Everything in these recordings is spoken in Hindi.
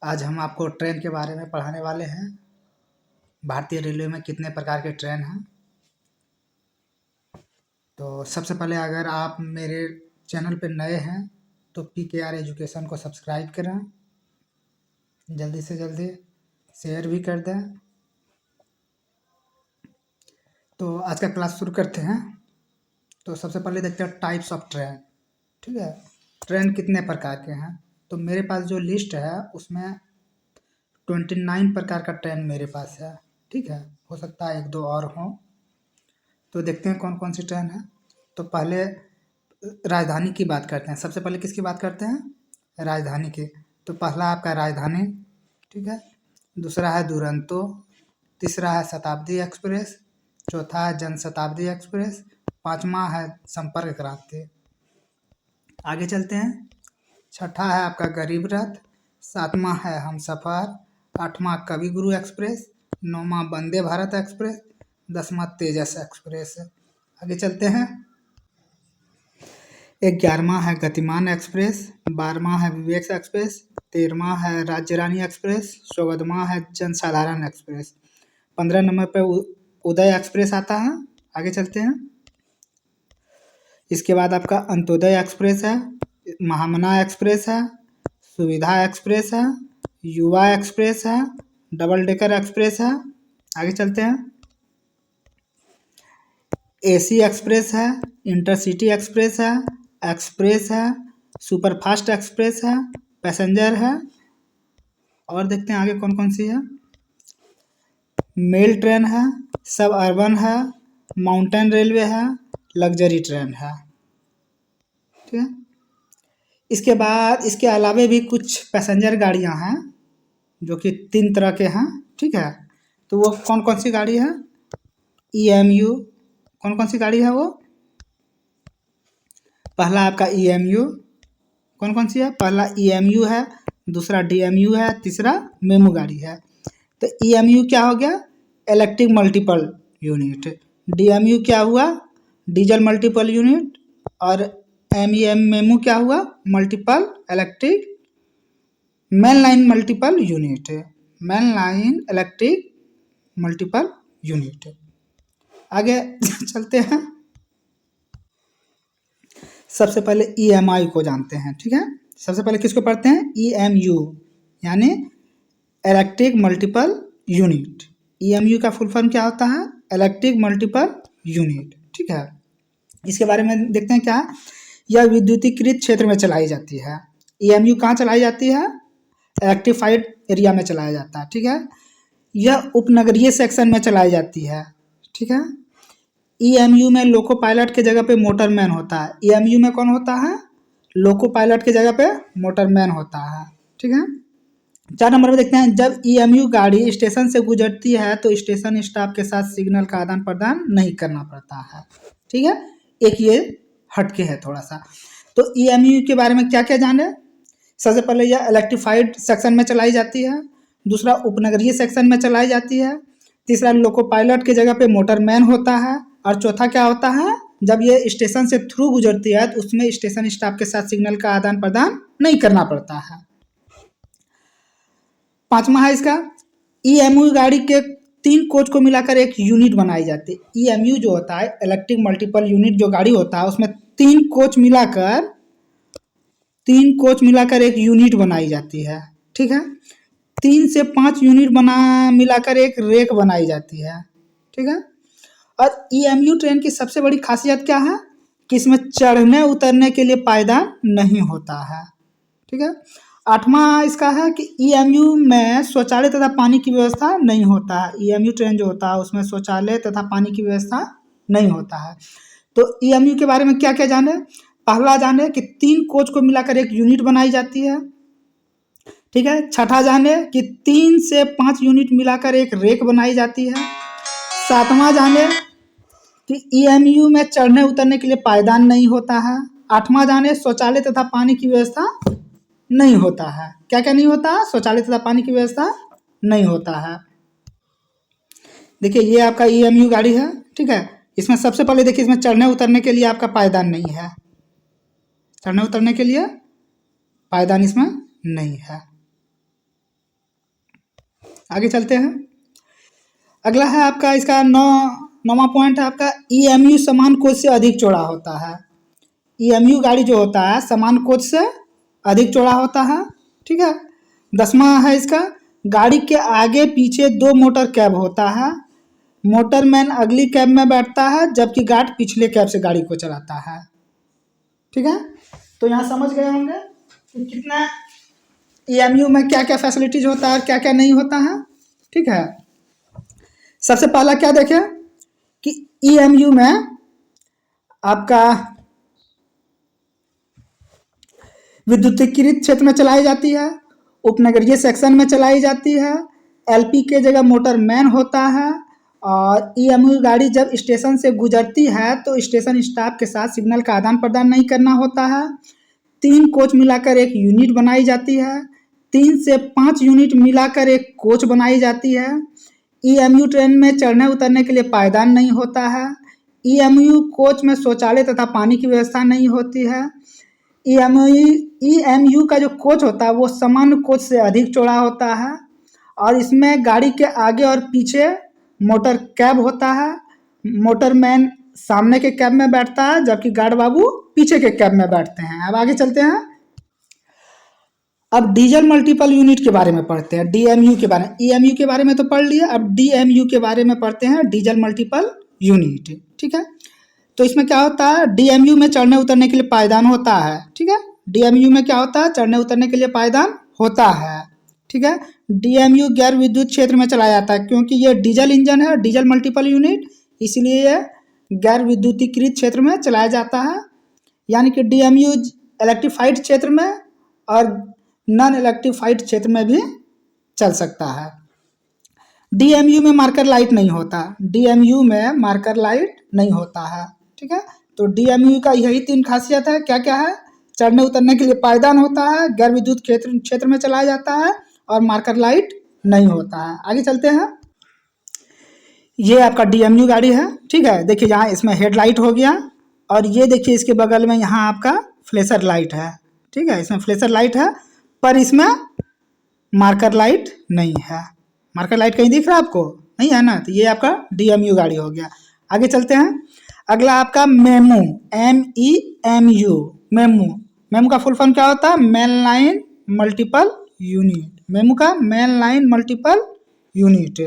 आज हम आपको ट्रेन के बारे में पढ़ाने वाले हैं। भारतीय रेलवे में कितने प्रकार के ट्रेन हैं। तो सबसे पहले अगर आप मेरे चैनल पर नए हैं तो PKR एजुकेशन को सब्सक्राइब करें, जल्दी से जल्दी शेयर भी कर दें। तो आज का क्लास शुरू करते हैं। तो सबसे पहले देखते हैं टाइप्स ऑफ ट्रेन। ठीक है, ट्रेन कितने प्रकार के हैं। तो मेरे पास जो लिस्ट है उसमें 29 प्रकार का ट्रेन मेरे पास है। ठीक है, हो सकता है एक दो और हों। तो देखते हैं कौन कौन सी ट्रेन है। तो पहले राजधानी की बात करते हैं। सबसे पहले किसकी बात करते हैं? राजधानी की। तो पहला आपका राजधानी, ठीक है। दूसरा है दुरंतो, तीसरा है शताब्दी एक्सप्रेस, चौथा है जनशताब्दी एक्सप्रेस, पांचवा है संपर्क क्रांति। आगे चलते हैं। छठा है आपका गरीब रथ, सातवां है हमसफर, आठवां कवि गुरु एक्सप्रेस, नौवां वंदे भारत एक्सप्रेस, 10वां तेजस एक्सप्रेस। आगे चलते हैं। 11वां है गतिमान एक्सप्रेस, 12वां है विवेक एक्सप्रेस, 13वां है राज्य रानी एक्सप्रेस, 14वां है जनसाधारण एक्सप्रेस, 15 नंबर पे उदय एक्सप्रेस आता है। आगे चलते हैं। इसके बाद आपका अंत्योदय एक्सप्रेस है, महामना एक्सप्रेस है, सुविधा एक्सप्रेस है, युवा एक्सप्रेस है, डबल डेकर एक्सप्रेस है। आगे चलते हैं। AC एक्सप्रेस है, इंटरसिटी एक्सप्रेस है, सुपरफास्ट एक्सप्रेस है, पैसेंजर है। और देखते हैं आगे कौन कौन सी है। मेल ट्रेन है, सब अर्बन है, माउंटेन रेलवे है, लग्जरी ट्रेन है। ठीक है। इसके बाद इसके अलावे भी कुछ पैसेंजर गाड़ियां हैं जो कि 3 तरह के हैं। ठीक है, तो वो कौन कौन सी गाड़ी है? EMU। कौन कौन सी गाड़ी है वो? पहला आपका EMU। कौन कौन सी है? पहला EMU है, दूसरा DMU है, तीसरा मेमू गाड़ी है। तो EMU क्या हो गया? Electric multiple unit. DMU क्या हुआ? Diesel multiple unit. और मेमू क्या हुआ? Multiple electric main line multiple unit. Main line electric multiple unit. आगे चलते हैं। सबसे पहले EMI को जानते हैं। ठीक है, सबसे पहले किसको पढ़ते हैं? EMU यानी इलेक्ट्रिक मल्टीपल यूनिट। EMU का फुल फॉर्म क्या होता है? Electric multiple unit. ठीक है, इसके बारे में देखते हैं क्या है। यह विद्युतीकृत क्षेत्र में चलाई जाती है। EMU कहाँ चलाई जाती है? इलेक्ट्रीफाइड एरिया में चलाया जाता है। ठीक है, यह उपनगरीय सेक्शन में चलाई जाती है। ठीक है, EMU में लोको पायलट के जगह पे मोटरमैन होता है। EMU में कौन होता है? लोको पायलट के जगह पे मोटरमैन होता है। ठीक है, 4 नंबर में देखते हैं। जब EMU गाड़ी स्टेशन से गुजरती है तो स्टेशन स्टाफ के साथ सिग्नल का आदान प्रदान नहीं करना पड़ता है। ठीक है, एक ये हटके है थोड़ा सा। तो EMU के बारे में क्या क्या जाने। सबसे पहले यह इलेक्ट्रीफाइड सेक्शन में चलाई जाती है, दूसरा उपनगरीय सेक्शन में चलाई जाती है, तीसरा लोको पायलट की जगह पे मोटरमैन होता है, और चौथा क्या होता है? जब ये स्टेशन से थ्रू गुजरती है तो उसमें स्टेशन स्टाफ के साथ सिग्नल का आदान प्रदान नहीं करना पड़ता है। 5वां है इसका, EMU गाड़ी के 3 कोच को मिलाकर एक यूनिट बनाई जाती है। EMU जो होता है इलेक्ट्रिक मल्टीपल यूनिट जो गाड़ी होता है उसमें 3 कोच मिलाकर एक यूनिट बनाई जाती है। ठीक है, 3 से 5 यूनिट मिलाकर एक रेक बनाई जाती है। ठीक है, और EMU ट्रेन की सबसे बड़ी खासियत क्या है कि इसमें चढ़ने उतरने के लिए पायदान नहीं होता है। ठीक है, 8वां इसका है कि EMU में शौचालय तथा पानी की व्यवस्था नहीं होता है। EMU ट्रेन जो होता है उसमें शौचालय तथा पानी की व्यवस्था नहीं होता है। तो EMU के बारे में क्या क्या जाने। पहला जाने कि 3 कोच को मिलाकर एक यूनिट बनाई जाती है। ठीक है, छठा जाने कि 3 से 5 यूनिट मिलाकर एक रेक बनाई जाती है। 7वां जाने कि EMU में चढ़ने उतरने के लिए पायदान नहीं होता है। 8वां जाने शौचालय तथा पानी की व्यवस्था नहीं होता है। क्या क्या नहीं होता? शौचालय तथा पानी की व्यवस्था नहीं होता है। देखिए ये आपका EMU गाड़ी है। ठीक है, इसमें सबसे पहले देखिए इसमें चढ़ने उतरने के लिए आपका पायदान नहीं है। चढ़ने उतरने के लिए पायदान इसमें नहीं है। आगे चलते हैं। अगला है आपका इसका नौवां पॉइंट है आपका ईएमयू समान कोच से अधिक चौड़ा होता है। ईएमयू गाड़ी जो होता है समान कोच से अधिक चौड़ा होता है। ठीक है। 10वां है इसका गाड़ी के आगे पीछे 2 मोटर कैब होता है। मोटरमैन अगली कैब में बैठता है जबकि गार्ड पिछले कैब से गाड़ी को चलाता है। ठीक है। तो यहाँ समझ गए होंगे कि कितना ईएमयू में क्या क्या फैसिलिटीज होता है और क्या क्या नहीं होता है। ठीक है। सबसे पहला क्या देखें कि ईएमयू में आपका विद्युतीकृत क्षेत्र में चलाई जाती है, उपनगरीय सेक्शन में चलाई जाती है, एलपी के जगह मोटरमैन होता है और ईएमयू गाड़ी जब स्टेशन से गुजरती है तो स्टेशन स्टाफ के साथ सिग्नल का आदान प्रदान नहीं करना होता है। 3 कोच मिलाकर एक यूनिट बनाई जाती है। 3 से 5 यूनिट मिलाकर एक कोच बनाई जाती है। ईएमयू ट्रेन में चढ़ने उतरने के लिए पायदान नहीं होता है। ईएमयू कोच में शौचालय तथा पानी की व्यवस्था नहीं होती है। ईएमयू का जो कोच होता है वो सामान्य कोच से अधिक चौड़ा होता है और इसमें गाड़ी के आगे और पीछे मोटर कैब होता है। मोटरमैन सामने के कैब में बैठता है जबकि गार्ड बाबू पीछे के कैब में बैठते हैं। अब आगे चलते हैं। अब डीजल मल्टीपल यूनिट के बारे में पढ़ते हैं, डीएमयू के बारे में। ईएमयू के बारे में तो पढ़ लिए, अब डीएमयू के बारे में पढ़ते हैं, डीजल मल्टीपल यूनिट। ठीक है। तो इसमें क्या होता है डीएमयू में चढ़ने उतरने के लिए पायदान होता है। ठीक है। डीएमयू में क्या होता है चढ़ने उतरने के लिए पायदान होता है। ठीक है। डीएमयू गैर विद्युत क्षेत्र में चलाया जाता है क्योंकि ये डीजल इंजन है, डीजल मल्टीपल यूनिट, इसलिए ये गैर विद्युतीकृत क्षेत्र में चलाया जाता है। यानी कि डीएमयू इलेक्ट्रीफाइड क्षेत्र में और नॉन इलेक्ट्रीफाइड क्षेत्र में भी चल सकता है। डीएमयू में मार्कर लाइट नहीं होता, डीएमयू में मार्कर लाइट नहीं होता है। ठीक है। तो डीएमयू का यही 3 खासियत है। क्या क्या है चढ़ने उतरने के लिए पायदान होता है, गैर विद्युत क्षेत्र में चलाया जाता है और मार्कर लाइट नहीं होता है। आगे चलते हैं। ये आपका डीएमयू गाड़ी है। ठीक है। देखिए यहाँ इसमें हेडलाइट हो गया और ये देखिए इसके बगल में यहाँ आपका फ्लैशर लाइट है। ठीक है। इसमें फ्लैशर लाइट है पर इसमें मार्कर लाइट नहीं है। मार्कर लाइट कहीं दिख रहा है आपको? नहीं है ना। तो ये आपका डीएमयू गाड़ी हो गया। आगे चलते हैं। अगला आपका मेमू, MEMU, मेमू। मेमू का फुल फॉर्म क्या होता है? Main line multiple unit. MEMU का मेन लाइन मल्टीपल यूनिट।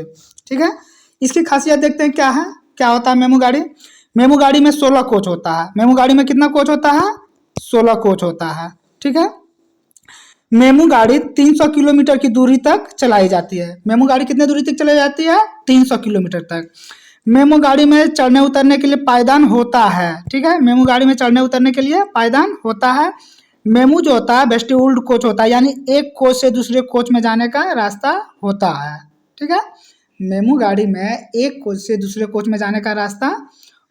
ठीक है। इसकी खासियत देखते हैं क्या है, क्या होता है मेमू गाड़ी। मेमू गाड़ी में 16 कोच होता है। मेमू गाड़ी में कितना कोच होता है? 16 कोच होता है। ठीक है। मेमू गाड़ी 300 किलोमीटर की दूरी तक चलाई जाती है। मेमू गाड़ी कितने दूरी तक चलाई जाती है? 300 किलोमीटर तक। मेमू गाड़ी में चढ़ने उतरने के लिए पायदान होता है। ठीक है। मेमू गाड़ी में चढ़ने उतरने के लिए पायदान होता है। मेमू जो होता है वेस्टिब्यूल्ड कोच होता है, यानी एक कोच से दूसरे कोच में जाने का रास्ता होता है। ठीक है। मेमू गाड़ी में एक कोच से दूसरे कोच में जाने का रास्ता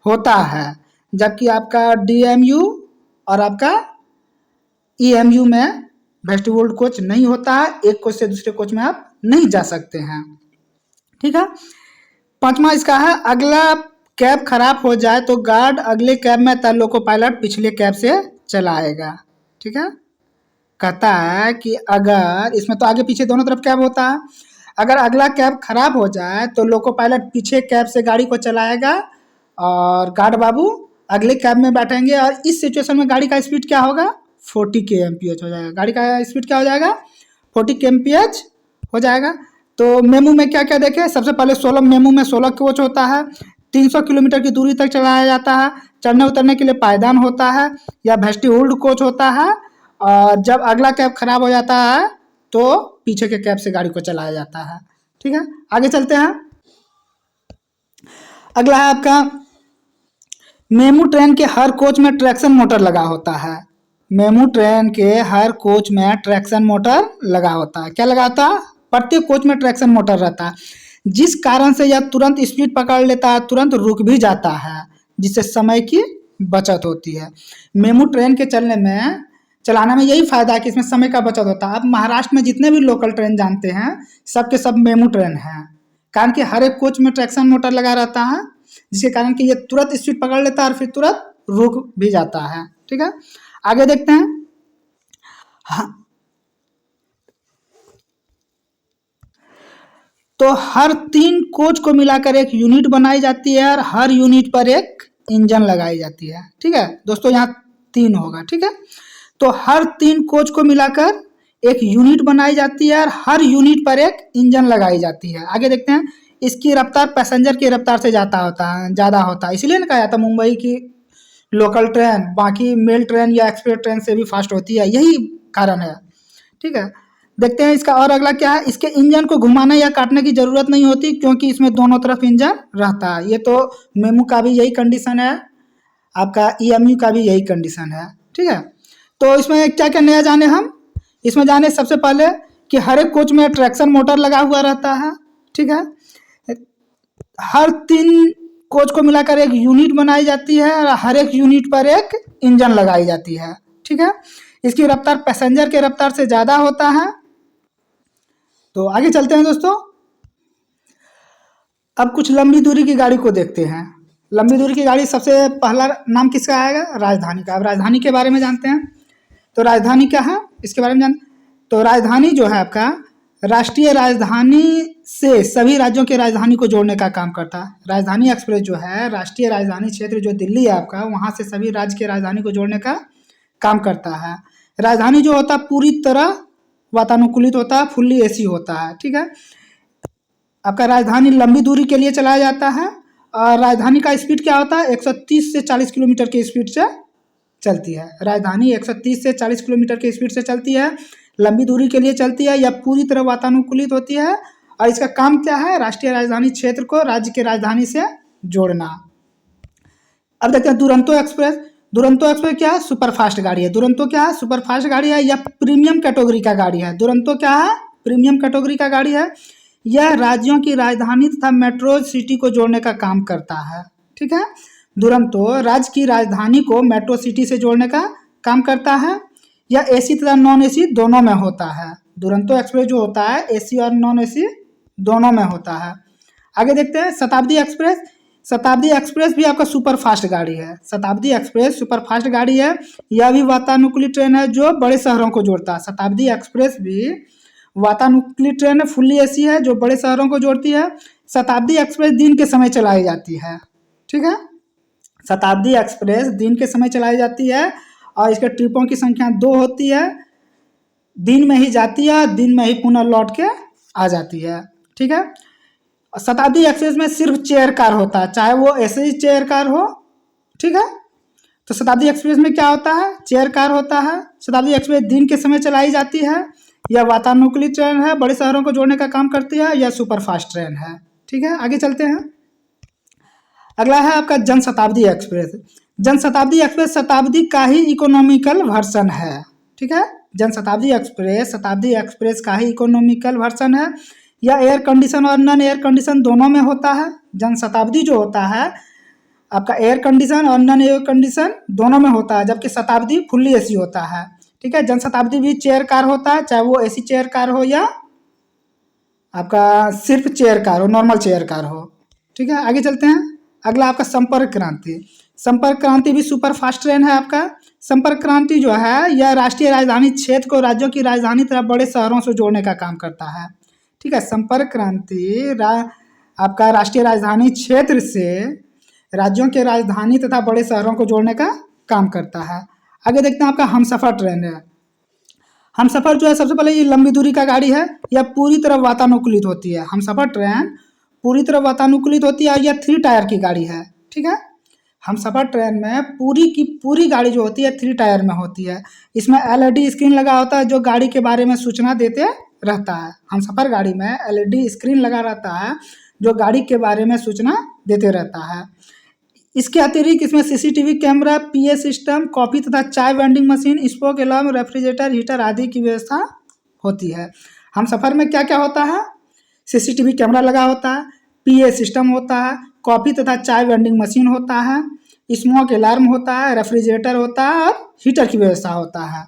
होता है, जबकि आपका डीएमयू और आपका ईएमयू में वेस्टिब्यूल्ड कोच नहीं होता है। एक कोच से दूसरे कोच में आप नहीं जा सकते हैं। ठीक है। 5वां इसका है अगला कैब खराब हो जाए तो गार्ड अगले कैब में तय लोको पायलट पिछले कैब से चलाएगा। ठीक है। कहता है कि अगर इसमें तो आगे पीछे दोनों तरफ कैब होता है, अगर अगला कैब खराब हो जाए तो लोको पायलट पीछे कैब से गाड़ी को चलाएगा और गार्ड बाबू अगले कैब में बैठेंगे और इस सिचुएशन में गाड़ी का स्पीड क्या होगा? 40 kmph हो जाएगा। गाड़ी का स्पीड क्या हो जाएगा? 40 kmph हो जाएगा। तो मेमू में क्या क्या देखें, सबसे पहले 16 मेमू में 16 कोच होता है। 300 किलोमीटर की दूरी तक चलाया जाता है। चढ़ने उतरने के लिए पायदान होता है या वेस्टिब्यूल्ड कोच होता है और जब अगला कैब खराब हो जाता है तो पीछे के कैब से गाड़ी को चलाया जाता है। ठीक है। आगे चलते हैं। अगला है आपका मेमू ट्रेन के हर कोच में ट्रैक्शन मोटर लगा होता है। मेमू ट्रेन के हर कोच में ट्रैक्शन मोटर लगा होता है। क्या लगा होता है? प्रत्येक कोच में ट्रैक्शन मोटर रहता है, जिस कारण से यह तुरंत स्पीड पकड़ लेता है, तुरंत रुक भी जाता है, जिससे समय की बचत होती है। मेमू ट्रेन के चलाने में यही फायदा है कि इसमें समय का बचत होता है। आप महाराष्ट्र में जितने भी लोकल ट्रेन जानते हैं सब के सब मेमू ट्रेन हैं, कारण कि हर एक कोच में ट्रैक्शन मोटर लगा रहता है, जिसके कारण कि ये तुरंत स्पीड पकड़ लेता है और फिर तुरंत रुक भी जाता है। ठीक है। आगे देखते हैं। हाँ, तो हर 3 कोच को मिलाकर एक यूनिट बनाई जाती है और हर यूनिट पर एक इंजन लगाई जाती है। ठीक है दोस्तों, यहाँ 3 होगा। ठीक है, तो हर 3 कोच को मिलाकर एक यूनिट बनाई जाती है और हर यूनिट पर एक इंजन लगाई जाती है। आगे देखते हैं, इसकी रफ्तार पैसेंजर की रफ्तार से ज़्यादा होता है, इसलिए ना कहा जाता मुंबई की लोकल ट्रेन बाकी मेल ट्रेन या एक्सप्रेस ट्रेन से भी फास्ट होती है, यही कारण है। ठीक है, देखते हैं इसका और अगला क्या है। इसके इंजन को घुमाने या काटने की जरूरत नहीं होती क्योंकि इसमें दोनों तरफ इंजन रहता है। ये तो मेमू का भी यही कंडीशन है, आपका ईएमयू का भी यही कंडीशन है। ठीक है, तो इसमें क्या क्या नया जाने हम, इसमें जाने सबसे पहले कि हर एक कोच में ट्रैक्शन मोटर लगा हुआ रहता है। ठीक है, हर 3 कोच को मिलाकर एक यूनिट बनाई जाती है और हर एक यूनिट पर एक इंजन लगाई जाती है। ठीक है, इसकी रफ्तार पैसेंजर के रफ्तार से ज़्यादा होता है। तो आगे चलते हैं दोस्तों, अब कुछ लंबी दूरी की गाड़ी को देखते हैं। लंबी दूरी की गाड़ी सबसे पहला नाम किसका आएगा, राजधानी का। अब राजधानी के बारे में जानते हैं, तो राजधानी क्या है इसके बारे में जान, तो राजधानी जो है आपका राष्ट्रीय राजधानी से सभी राज्यों के राजधानी को जोड़ने का काम करता है। राजधानी एक्सप्रेस जो है राष्ट्रीय राजधानी क्षेत्र जो दिल्ली है आपका, वहाँ से सभी राज्य के राजधानी को जोड़ने का काम करता है। राजधानी जो होता है पूरी तरह वातानुकूलित होता है, फुल्ली एसी होता है। ठीक है, आपका राजधानी लंबी दूरी के लिए चलाया जाता है और राजधानी का स्पीड क्या होता है, 130 से 40 किलोमीटर की स्पीड से चलती है। राजधानी 130 से 40 किलोमीटर की स्पीड से चलती है, लंबी दूरी के लिए चलती है, यह पूरी तरह वातानुकूलित होती है और इसका काम क्या है, राष्ट्रीय राजधानी क्षेत्र को राज्य के राजधानी से जोड़ना। अब देखते हैं दुरंतो एक्सप्रेस। दुरंतो एक्सप्रेस क्या है, सुपरफास्ट गाड़ी है। दुरंतो क्या है, सुपरफास्ट गाड़ी है, यह प्रीमियम कैटेगरी का गाड़ी है। दुरंतो क्या है, प्रीमियम कैटेगरी का गाड़ी है। यह राज्यों की राजधानी तथा मेट्रो सिटी को जोड़ने का काम करता है। ठीक है, दुरंतो राज्य की राजधानी को मेट्रो सिटी से जोड़ने का काम करता है। यह एसी तथा नॉन एसी दोनों में होता है। दुरंतो एक्सप्रेस जो होता है एसी और नॉन एसी दोनों में होता है। आगे देखते हैं शताब्दी एक्सप्रेस। शताब्दी एक्सप्रेस भी आपका सुपर फास्ट गाड़ी है। शताब्दी एक्सप्रेस सुपर फास्ट गाड़ी है, यह भी वातानुकूलित ट्रेन है जो बड़े शहरों को जोड़ता है। शताब्दी एक्सप्रेस भी वातानुकूलित ट्रेन है, फुल्ली एसी है जो बड़े शहरों को जोड़ती है। शताब्दी एक्सप्रेस दिन के समय चलाई जाती है। ठीक है, शताब्दी एक्सप्रेस दिन के समय चलाई जाती है और इसके ट्रिपों की संख्या 2 होती है। दिन में ही जाती है, दिन में ही पुनः लौट के आ जाती है। ठीक है, शताब्दी एक्सप्रेस में सिर्फ चेयर कार होता है, चाहे वो ऐसे ही चेयर कार हो। ठीक है, तो शताब्दी एक्सप्रेस में क्या होता है, चेयर कार होता है। शताब्दी एक्सप्रेस दिन के समय चलाई जाती है, यह वातानुकूलित ट्रेन है, बड़े शहरों को जोड़ने का काम करती है, यह सुपर फास्ट ट्रेन है। ठीक है, आगे चलते हैं। अगला है आपका जनशताब्दी एक्सप्रेस। जनशताब्दी एक्सप्रेस शताब्दी का ही इकोनॉमिकल वर्सन है। ठीक है, जनशताब्दी एक्सप्रेस शताब्दी एक्सप्रेस का ही इकोनॉमिकल वर्सन है। यह एयर कंडीशन और नॉन एयर कंडीशन दोनों में होता है। जनशताब्दी जो होता है आपका एयर कंडीशन और नॉन एयर कंडीशन दोनों में होता है, जबकि शताब्दी फुल्ली एसी होता है। ठीक है, जनशताब्दी भी चेयर कार होता है, चाहे वो एसी चेयर कार हो या आपका सिर्फ चेयर कार हो, नॉर्मल चेयर कार हो। ठीक है, आगे चलते हैं। अगला आपका संपर्क क्रांति। संपर्क क्रांति भी सुपर फास्ट ट्रेन है आपका। संपर्क क्रांति जो है यह राष्ट्रीय राजधानी क्षेत्र को राज्यों की राजधानी तथा बड़े शहरों से जोड़ने का काम करता है। ठीक है, संपर्क क्रांति आपका राष्ट्रीय राजधानी क्षेत्र से राज्यों के राजधानी तथा बड़े शहरों को जोड़ने का काम करता है। आगे देखते हैं आपका हमसफर ट्रेन है। हमसफर जो है सबसे पहले ये लंबी दूरी का गाड़ी है, यह पूरी तरह वातानुकूलित होती है। हमसफर ट्रेन पूरी तरह वातानुकूलित होती है और यह 3 टायर की गाड़ी है। ठीक है, हमसफर ट्रेन में पूरी की पूरी गाड़ी जो होती है 3 टायर में होती है। इसमें एलईडी स्क्रीन लगा होता है जो गाड़ी के बारे में सूचना देते रहता है। हमसफर गाड़ी में एलईडी स्क्रीन लगा रहता है जो गाड़ी के बारे में सूचना देते रहता है। इसके अतिरिक्त इसमें CCTV camera, PA system, coffee तथा चाय vending machine, spoke alarm, refrigerator, heater आदि की व्यवस्था होती है। हमसफर में क्या क्या होता है, सीसीटीवी कैमरा लगा होता है, पीए सिस्टम होता है, कॉफी तथा चाय वेंडिंग मशीन होता है, स्मोक अलार्म होता है, रेफ्रिजरेटर होता है और हीटर की व्यवस्था होता है।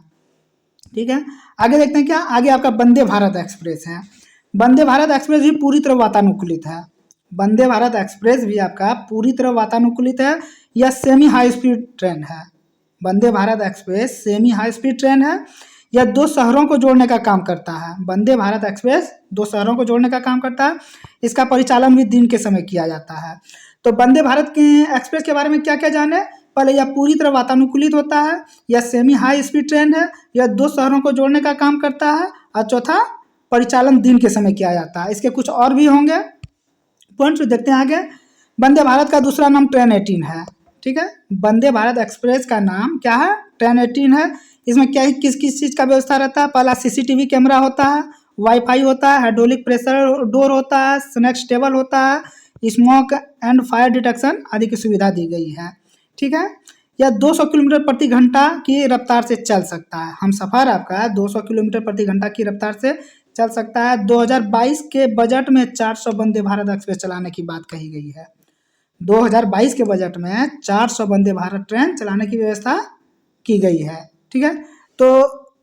ठीक है, आगे देखते हैं क्या, आगे आपका वंदे भारत एक्सप्रेस है। वंदे भारत एक्सप्रेस भी पूरी तरह वातानुकूलित है। वंदे भारत एक्सप्रेस भी आपका पूरी तरह वातानुकूलित है, यह सेमी हाई स्पीड ट्रेन है। Vande Bharat express semi high speed train है, यह 2 शहरों को जोड़ने का काम करता है। वंदे भारत एक्सप्रेस 2 शहरों को जोड़ने का काम करता है। इसका परिचालन भी दिन के समय किया जाता है। तो वंदे भारत के एक्सप्रेस के बारे में क्या-क्या जाने? पहले यह पूरी तरह वातानुकूलित होता है, यह सेमी हाई स्पीड ट्रेन है, यह 2 शहरों को जोड़ने का काम करता है और चौथा परिचालन दिन के समय किया जाता है। इसके कुछ और भी होंगे पॉइंट्स, देखते हैं आगे। वंदे भारत का दूसरा नाम ट्रेन 18 है, ठीक है। वंदे भारत एक्सप्रेस का नाम क्या है? ट्रेन 18 है। इसमें क्या किस किस चीज़ का व्यवस्था रहता है? पहला सीसीटीवी कैमरा होता है, वाईफाई होता है, हाइड्रोलिक प्रेशर डोर होता है, स्नैक्स टेबल होता है, स्मोक एंड फायर डिटेक्शन आदि की सुविधा दी गई है, ठीक है। यह 200 किलोमीटर प्रति घंटा की रफ्तार से चल सकता है। हम सफ़र आपका 200 किलोमीटर प्रति घंटा की रफ्तार से चल सकता है। 2022 के बजट में 400 वंदे भारत एक्सप्रेस चलाने की बात कही गई है। 2022 के बजट में 400 वंदे भारत ट्रेन चलाने की व्यवस्था की गई है, ठीक है। तो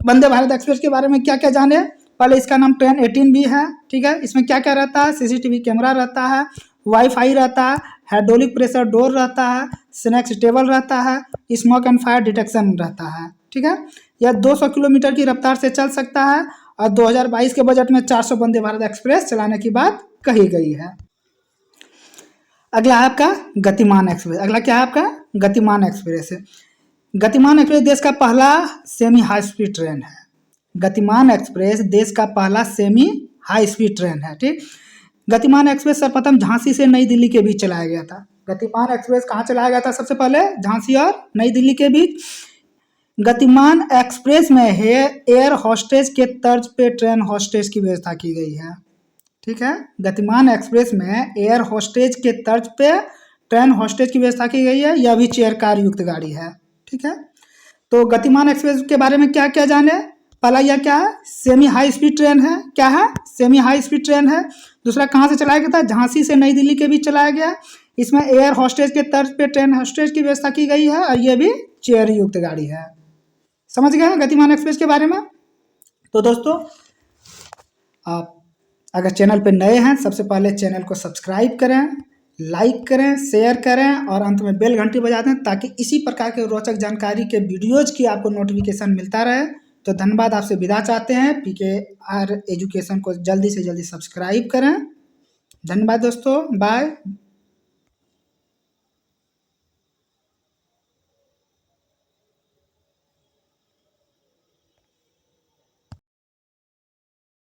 वंदे भारत एक्सप्रेस के बारे में क्या क्या जाने? पहले इसका नाम ट्रेन 18 भी है, ठीक है। इसमें क्या क्या रहता है? सीसीटीवी कैमरा रहता है, वाईफाई रहता है, हाइड्रोलिक प्रेशर डोर रहता है, स्नैक्स टेबल रहता है, स्मोक एंड फायर डिटेक्शन रहता है, ठीक है। यह 200 किलोमीटर की रफ्तार से चल सकता है और 2022 के बजट में 400 वंदे भारत एक्सप्रेस चलाने की बात कही गई है। अगला है आपका गतिमान एक्सप्रेस। अगला क्या है आपका? गतिमान एक्सप्रेस है। गतिमान एक्सप्रेस देश का पहला सेमी हाई स्पीड ट्रेन है। गतिमान एक्सप्रेस देश का पहला सेमी हाई स्पीड ट्रेन है, ठीक। गतिमान एक्सप्रेस सर्वप्रथम झांसी से नई दिल्ली के बीच चलाया गया था। गतिमान एक्सप्रेस कहाँ चलाया गया था? सबसे पहले झांसी और नई दिल्ली के बीच। गतिमान एक्सप्रेस में है एयर होस्टेज के तर्ज पे ट्रेन होस्टेज की व्यवस्था की गई है, ठीक है। गतिमान एक्सप्रेस में एयर होस्टेज के तर्ज पे ट्रेन होस्टेज की व्यवस्था की गई है। यह भी चेयर कार युक्त गाड़ी है, ठीक है। तो गतिमान एक्सप्रेस के बारे में क्या क्या जाने? पहला यह क्या है? सेमी हाई स्पीड ट्रेन है। क्या है? सेमी हाई स्पीड ट्रेन है। दूसरा कहाँ से चलाया गया था? झांसी से नई दिल्ली के बीच चलाया गया। इसमें एयर होस्टेज के तर्ज पे ट्रेन होस्टेज की व्यवस्था की गई है और यह भी चेयर युक्त गाड़ी है। समझ गए गतिमान एक्सप्रेस के बारे में? तो दोस्तों, आप अगर चैनल पे नए हैं, सबसे पहले चैनल को सब्सक्राइब करें, लाइक करें, शेयर करें और अंत में बेल घंटी बजा दें ताकि इसी प्रकार के रोचक जानकारी के वीडियोज़ की आपको नोटिफिकेशन मिलता रहे। तो धन्यवाद, आपसे विदा चाहते हैं। PKR एजुकेशन को जल्दी से जल्दी सब्सक्राइब करें। धन्यवाद दोस्तों, बाय।